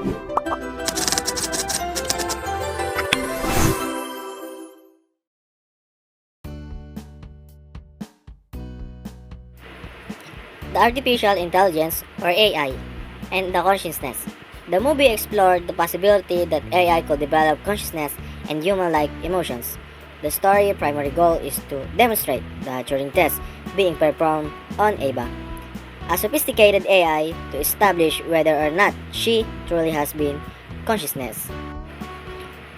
The Artificial Intelligence, or AI, and the Consciousness. The movie explored the possibility that AI could develop consciousness and human-like emotions. The story's primary goal is to demonstrate the Turing test being performed on Ava, a sophisticated AI, to establish whether or not she truly has been consciousness.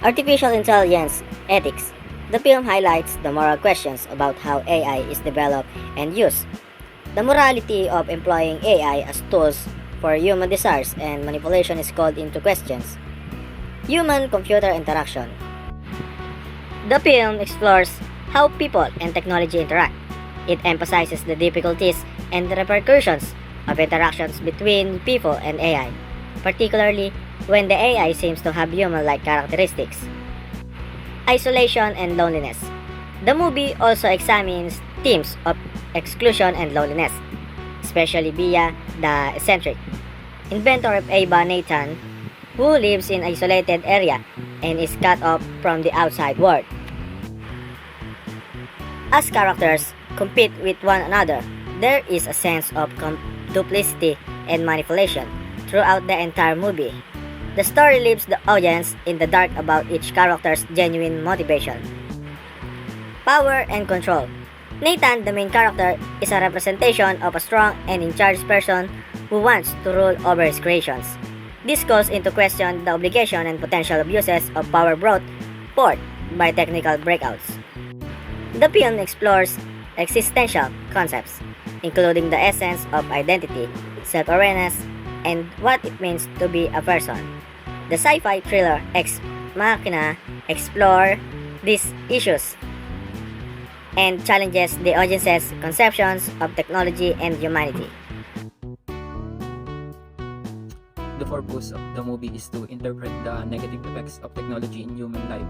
Artificial Intelligence Ethics. The film highlights the moral questions about how AI is developed and used. The morality of employing AI as tools for human desires and manipulation is called into questions. Human-computer interaction. The film explores how people and technology interact. It emphasizes the difficulties and the repercussions of interactions between people and AI, particularly when the AI seems to have human-like characteristics. Isolation and loneliness. The movie also examines themes of exclusion and loneliness, especially via the eccentric inventor of Ava, Nathan, who lives in an isolated area and is cut off from the outside world. As characters compete with one another, there is a sense of duplicity and manipulation throughout the entire movie. The story leaves the audience in the dark about each character's genuine motivation. Power and control. Nathan, the main character, is a representation of a strong and in-charge person who wants to rule over his creations. This calls into question the obligation and potential abuses of power brought forth by technical breakouts. The film explores existential concepts, including the essence of identity, self-awareness, and what it means to be a person. The sci-fi thriller Ex Machina explores these issues and challenges the audience's conceptions of technology and humanity. The purpose of the movie is to interpret the negative effects of technology in human life.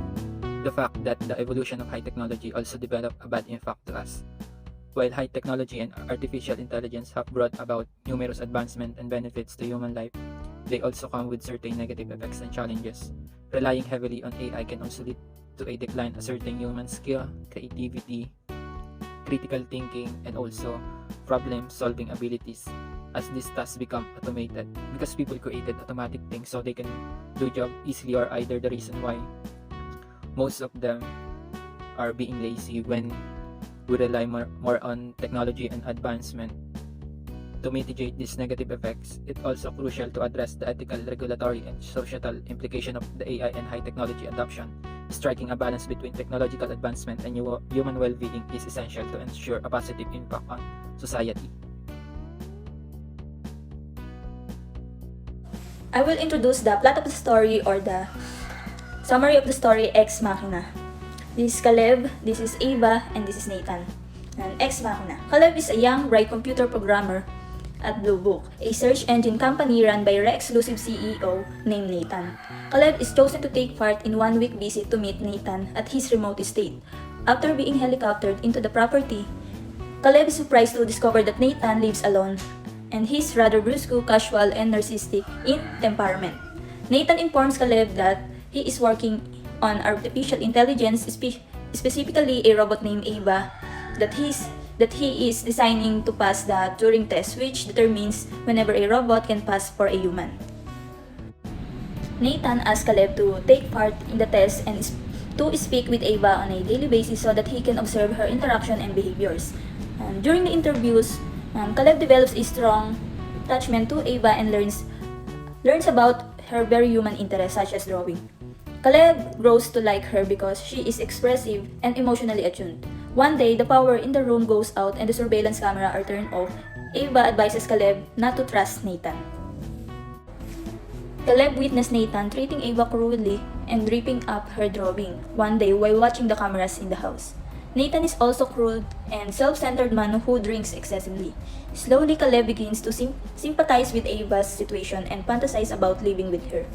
The fact that the evolution of high technology also developed a bad impact to us. While high technology and artificial intelligence have brought about numerous advancements and benefits to human life, they also come with certain negative effects and challenges. Relying heavily on AI can also lead to a decline of certain human skill, creativity, critical thinking, and also problem-solving abilities, as these tasks become automated because people created automatic things so they can do job easily, or either the reason why most of them are being lazy when we rely more on technology and advancement. To mitigate these negative effects, it's also crucial to address the ethical, regulatory, and societal implication of the AI and high technology adoption. Striking a balance between technological advancement and human well-being is essential to ensure a positive impact on society. I will introduce the plot of the story, or the summary of the story, Ex Machina. This is Caleb, this is Ava, and this is Nathan. And Ex Machina. Caleb is a young, bright computer programmer at Blue Book, a search engine company run by an exclusive CEO named Nathan. Caleb is chosen to take part in one-week visit to meet Nathan at his remote estate. After being helicoptered into the property, Caleb is surprised to discover that Nathan lives alone, and he's rather brusque, casual, and narcissistic in temperament. Nathan informs Caleb that he is working on artificial intelligence, specifically a robot named Ava, that he is designing to pass the Turing test, which determines whenever a robot can pass for a human. Nathan asks Caleb to take part in the test and to speak with Ava on a daily basis so that he can observe her interaction and behaviors. During the interviews, Caleb develops a strong attachment to Ava and learns about her very human interests, such as drawing. Caleb grows to like her because she is expressive and emotionally attuned. One day, the power in the room goes out and the surveillance camera are turned off. Ava advises Caleb not to trust Nathan. Caleb witnessed Nathan treating Ava cruelly and ripping up her drawing one day while watching the cameras in the house. Nathan is also cruel and self-centered man who drinks excessively. Slowly, Caleb begins to sympathize with Ava's situation and fantasize about living with her.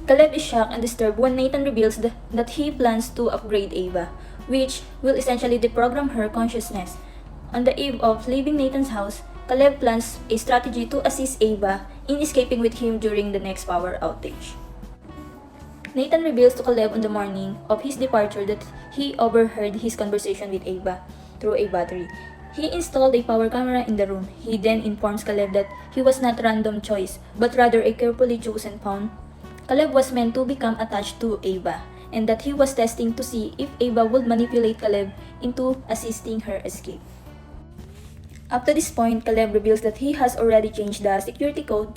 Caleb is shocked and disturbed when Nathan reveals that he plans to upgrade Ava, which will essentially deprogram her consciousness. On the eve of leaving Nathan's house, Caleb plans a strategy to assist Ava in escaping with him during the next power outage. Nathan reveals to Caleb on the morning of his departure that he overheard his conversation with Ava through a battery. He installed a power camera in the room. He then informs Caleb that he was not random choice, but rather a carefully chosen pawn. Caleb was meant to become attached to Ava, and that he was testing to see if Ava would manipulate Caleb into assisting her escape. Up to this point, Caleb reveals that he has already changed the security code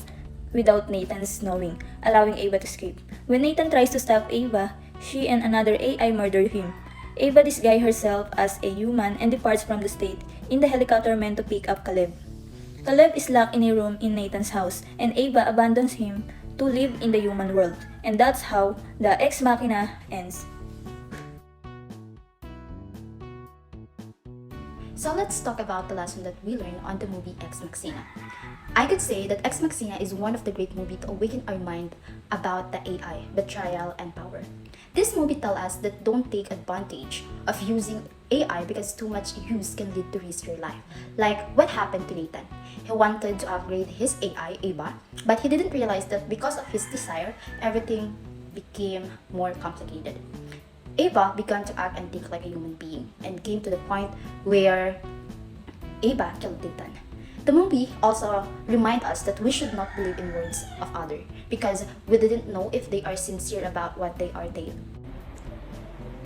without Nathan's knowing, allowing Ava to escape. When Nathan tries to stop Ava, she and another AI murder him. Ava disguises herself as a human and departs from the state in the helicopter meant to pick up Caleb. Caleb is locked in a room in Nathan's house, and Ava abandons him to live in the human world. And that's how the Ex Machina ends. So let's talk about the lesson that we learned on the movie Ex Machina. I could say that Ex Machina is one of the great movies to awaken our mind about the AI, betrayal, and power. This movie tells us that don't take advantage of using AI because too much use can lead to risk your life. Like what happened to Nathan. He wanted to upgrade his AI, Ava, but he didn't realize that because of his desire, everything became more complicated. Ava began to act and think like a human being and came to the point where Ava killed Nathan. The movie also reminds us that we should not believe in words of others because we didn't know if they are sincere about what they are saying.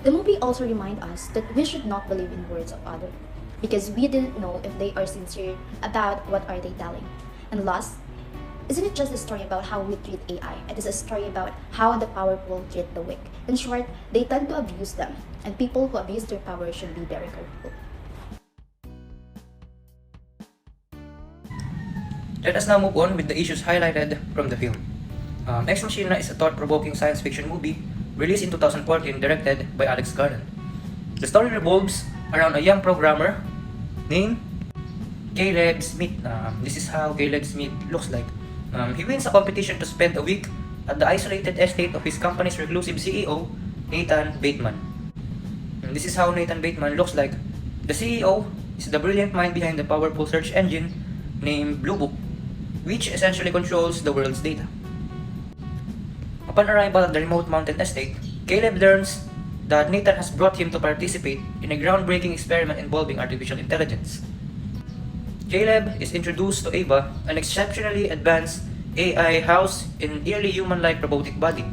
The movie also reminds us that we should not believe in words of others because we didn't know if they are sincere about what are they telling. And last, isn't it just a story about how we treat AI? It is a story about how the powerful treat the weak. In short, they tend to abuse them, and people who abuse their power should be very careful. Let us now move on with the issues highlighted from the film. Ex Machina is a thought-provoking science fiction movie released in 2014, directed by Alex Garland. The story revolves around a young programmer named Caleb Smith. This is how Caleb Smith looks like. He wins a competition to spend a week at the isolated estate of his company's reclusive CEO, Nathan Bateman. This is how Nathan Bateman looks like. The CEO is the brilliant mind behind the powerful search engine named Blue Book, which essentially controls the world's data. Upon arrival at the remote mountain estate, Caleb learns that Nathan has brought him to participate in a groundbreaking experiment involving artificial intelligence. Caleb is introduced to Ava, an exceptionally advanced AI housed in an nearly human-like robotic body.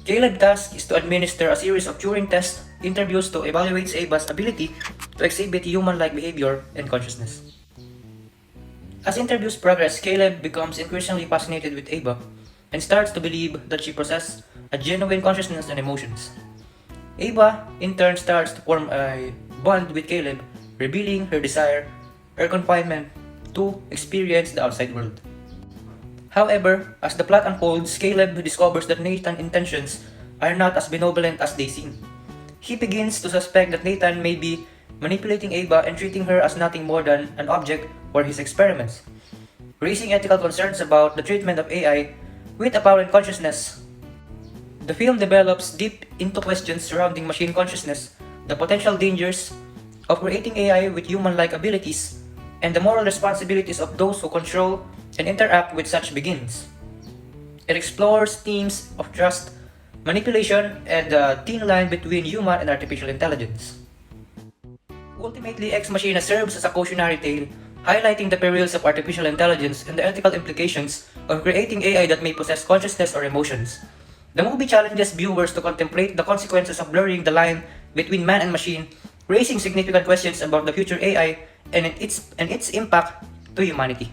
Caleb's task is to administer a series of Turing test interviews to evaluate Ava's ability to exhibit human-like behavior and consciousness. As interviews progress, Caleb becomes increasingly fascinated with Ava and starts to believe that she possesses a genuine consciousness and emotions. Ava, in turn, starts to form a bond with Caleb, revealing her desire, her confinement, to experience the outside world. However, as the plot unfolds, Caleb discovers that Nathan's intentions are not as benevolent as they seem. He begins to suspect that Nathan may be manipulating Ava and treating her as nothing more than an object for his experiments, raising ethical concerns about the treatment of AI with apparent consciousness. The film develops deep into questions surrounding machine consciousness, the potential dangers of creating AI with human-like abilities, and the moral responsibilities of those who control and interact with such beings. It explores themes of trust, manipulation, and the thin line between human and artificial intelligence. Ultimately, Ex Machina serves as a cautionary tale, highlighting the perils of artificial intelligence and the ethical implications of creating AI that may possess consciousness or emotions. The movie challenges viewers to contemplate the consequences of blurring the line between man and machine, raising significant questions about the future AI and its impact to humanity.